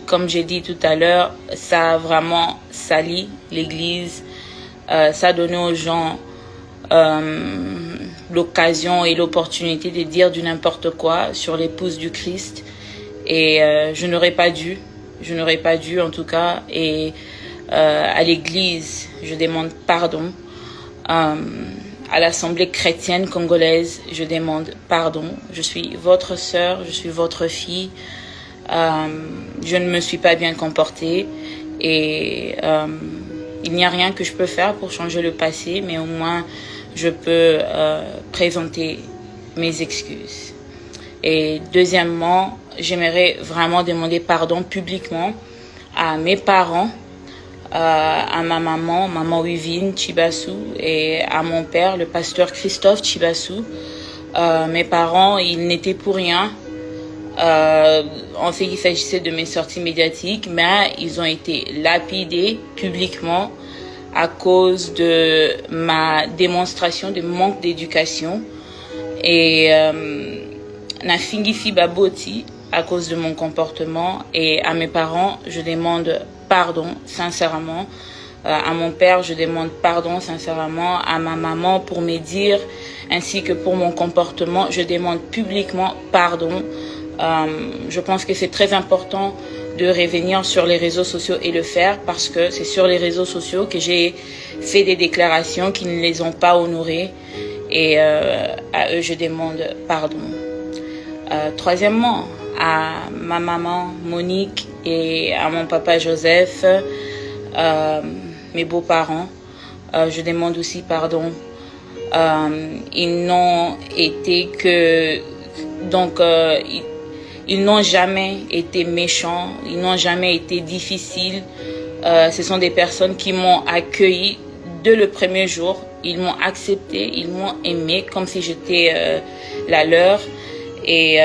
Comme j'ai dit tout à l'heure, ça a vraiment sali l'Église, ça a donné aux gens l'occasion et l'opportunité de dire du n'importe quoi sur l'épouse du Christ. Et je n'aurais pas dû en tout cas. Et à l'Église, je demande pardon. À l'Assemblée chrétienne congolaise, je demande pardon. Je suis votre sœur, je suis votre fille. Je ne me suis pas bien comportée et il n'y a rien que je peux faire pour changer le passé, mais au moins je peux présenter mes excuses. Et deuxièmement, j'aimerais vraiment demander pardon publiquement à mes parents, à ma maman Wivine Chibassou, et à mon père, le pasteur Christophe Chibassou. Mes parents, ils n'étaient pour rien en fait qu'il s'agissait de mes sorties médiatiques, mais ils ont été lapidés publiquement à cause de ma démonstration de manque d'éducation et na fingifi baboti à cause de mon comportement. Et à mes parents, je demande pardon sincèrement. À mon père, je demande pardon sincèrement. À ma maman pour me dire, ainsi que pour mon comportement, je demande publiquement pardon. Je pense que c'est très important de revenir sur les réseaux sociaux et le faire, parce que c'est sur les réseaux sociaux que j'ai fait des déclarations qui ne les ont pas honorées, et à eux je demande pardon. Troisièmement, à ma maman Monique et à mon papa Joseph, mes beaux-parents, je demande aussi pardon. Ils n'ont été que... Donc, ils n'ont jamais été méchants, ils n'ont jamais été difficiles. Ce sont des personnes qui m'ont accueilli dès le premier jour. Ils m'ont accepté, ils m'ont aimé comme si j'étais la leur. Et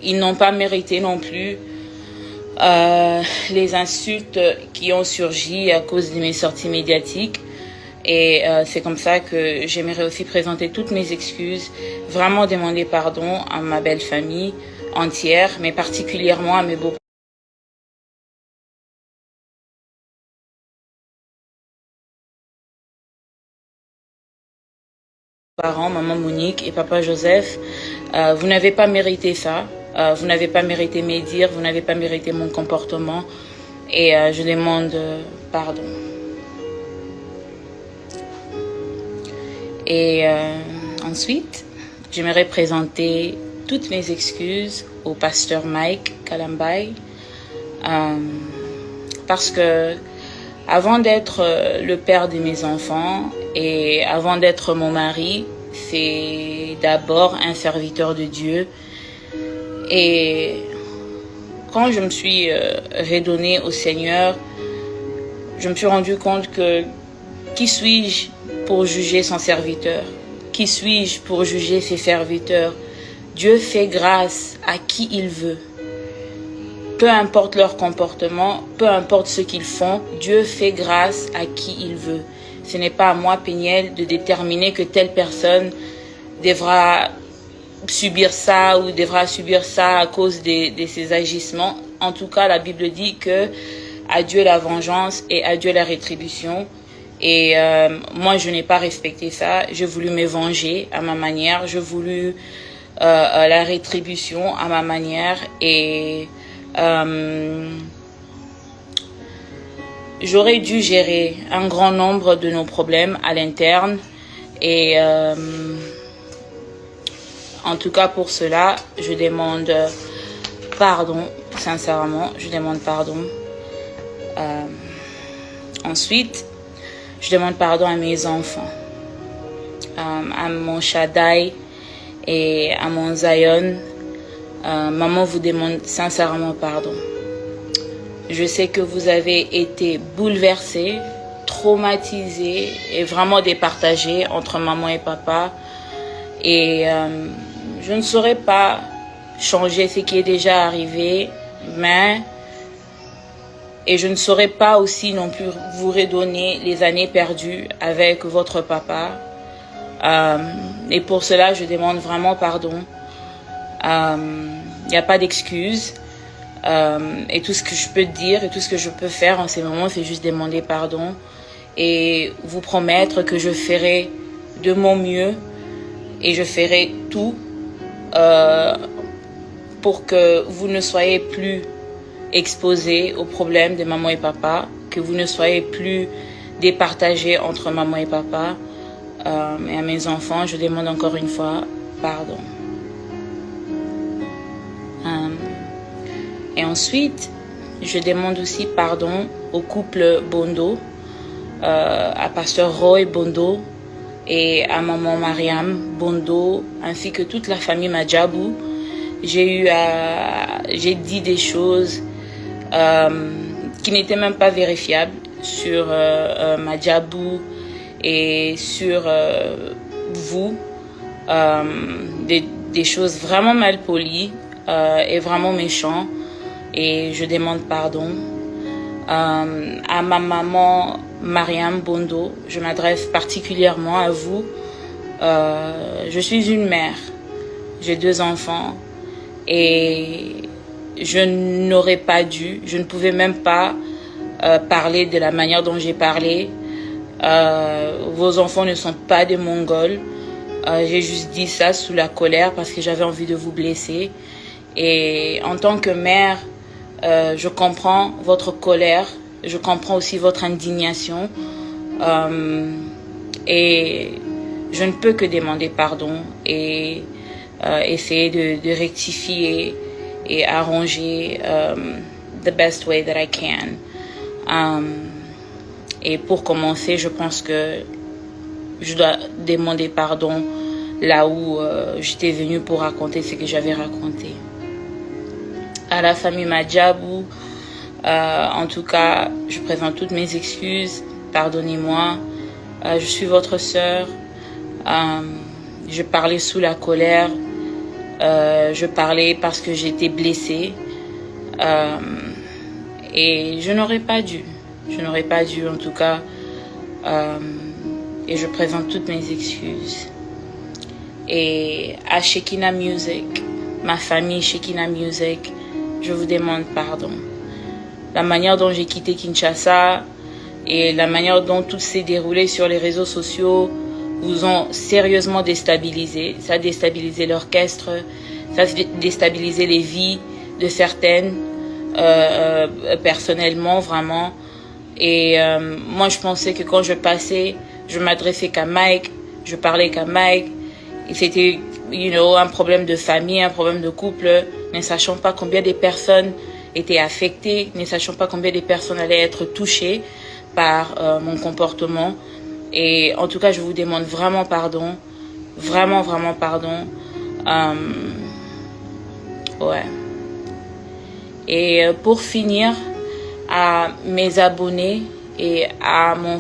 ils n'ont pas mérité non plus les insultes qui ont surgi à cause de mes sorties médiatiques. Et c'est comme ça que j'aimerais aussi présenter toutes mes excuses, vraiment demander pardon à ma belle famille entière, mais particulièrement à mes beaux-parents, maman Monique et papa Joseph. Vous n'avez pas mérité ça, vous n'avez pas mérité mes dires, vous n'avez pas mérité mon comportement, et je demande pardon. Et ensuite, j'aimerais présenter toutes mes excuses au pasteur Mike Kalambay, parce que avant d'être le père de mes enfants et avant d'être mon mari, c'est d'abord un serviteur de Dieu. Et quand je me suis redonnée au Seigneur, je me suis rendu compte que qui suis-je pour juger son serviteur? Qui suis-je pour juger ses serviteurs? Dieu fait grâce à qui il veut. Peu importe leur comportement, peu importe ce qu'ils font, Dieu fait grâce à qui il veut. Ce n'est pas à moi, Péniel, de déterminer que telle personne devra subir ça ou devra subir ça à cause de ses agissements. En tout cas, la Bible dit que à Dieu la vengeance et à Dieu la rétribution. Et moi, je n'ai pas respecté ça. J'ai voulu me venger à ma manière. J'ai voulu la rétribution à ma manière. Et j'aurais dû gérer un grand nombre de nos problèmes à l'interne. Et en tout cas, pour cela, je demande pardon. Sincèrement, je demande pardon. Ensuite, je demande pardon à mes enfants, à mon Shaddai et à mon Zion. Maman vous demande sincèrement pardon. Je sais que vous avez été bouleversés, traumatisés et vraiment départagés entre maman et papa. Et je ne saurais pas changer ce qui est déjà arrivé, mais... Et je ne saurais pas aussi non plus vous redonner les années perdues avec votre papa. Et pour cela, je demande vraiment pardon. Il n'y a pas d'excuses. Et tout ce que je peux dire et tout ce que je peux faire en ces moments, c'est juste demander pardon et vous promettre que je ferai de mon mieux et je ferai tout pour que vous ne soyez plus exposés aux problèmes de maman et papa, que vous ne soyez plus départagés entre maman et papa. Et à mes enfants, je demande encore une fois pardon. Et ensuite, je demande aussi pardon au couple Bondo, à pasteur Roy Bondo et à maman Mariam Bondo, ainsi que toute la famille Madjabou. J'ai dit des choses qui n'étaient même pas vérifiables sur Madjabou et sur vous, des choses vraiment mal polies et vraiment méchantes. Et je demande pardon. À ma maman Mariam Bondo, je m'adresse particulièrement à vous. Je suis une mère, j'ai 2 enfants et je n'aurais pas dû, je ne pouvais même pas parler de la manière dont j'ai parlé. Vos enfants ne sont pas des Mongols. J'ai juste dit ça sous la colère parce que j'avais envie de vous blesser. Et en tant que mère, je comprends votre colère, je comprends aussi votre indignation et je ne peux que demander pardon et essayer de rectifier et arranger the best way that I can. Et pour commencer, je pense que je dois demander pardon là où j'étais venue pour raconter ce que j'avais raconté. À la famille Madjabou, en tout cas, je présente toutes mes excuses. Pardonnez-moi. Je suis votre sœur. Je parlais sous la colère. Je parlais parce que j'étais blessée. Et je n'aurais pas dû. Je n'aurais pas dû, en tout cas. Et je présente toutes mes excuses. Et à Shekinah Music, ma famille Shekinah Music, je vous demande pardon. La manière dont j'ai quitté Kinshasa et la manière dont tout s'est déroulé sur les réseaux sociaux vous ont sérieusement déstabilisé. Ça a déstabilisé l'orchestre, ça a déstabilisé les vies de certaines, personnellement, vraiment. Et moi, je pensais que quand je passais, je m'adressais qu'à Mike, je parlais qu'à Mike. Et c'était, un problème de famille, un problème de couple, ne sachant pas combien de personnes étaient affectées, ne sachant pas combien de personnes allaient être touchées par mon comportement. Et en tout cas, je vous demande vraiment pardon, vraiment, vraiment pardon. Ouais. Et pour finir, à mes abonnés et à mon